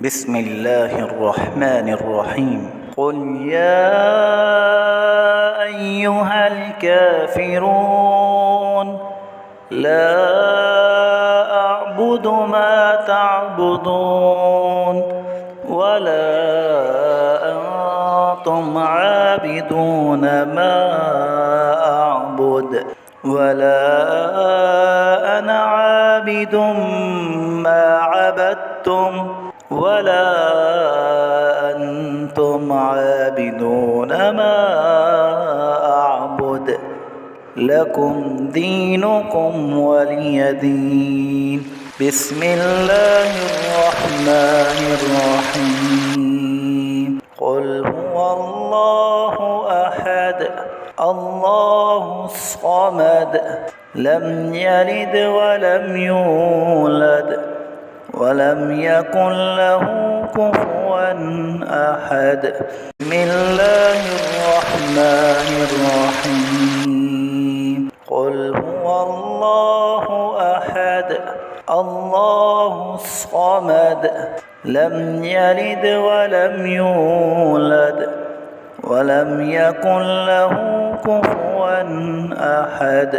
بسم الله الرحمن الرحيم. قل يا أيها الكافرون لا أعبد ما تعبدون ولا أنتم عابدون ما أعبد ولا أنا عابد ما عبدتم ولا أنتم عابدون ما أعبد لكم دينكم ولي دين. بسم الله الرحمن الرحيم. قل هو الله أحد الله الصمد لم يلد ولم يولد ولم يكن له كفوا أحد. بسم الله الرحمن الرحيم. قل هو الله أحد الله الصمد لم يلد ولم يولد ولم يكن له كفوا أحد.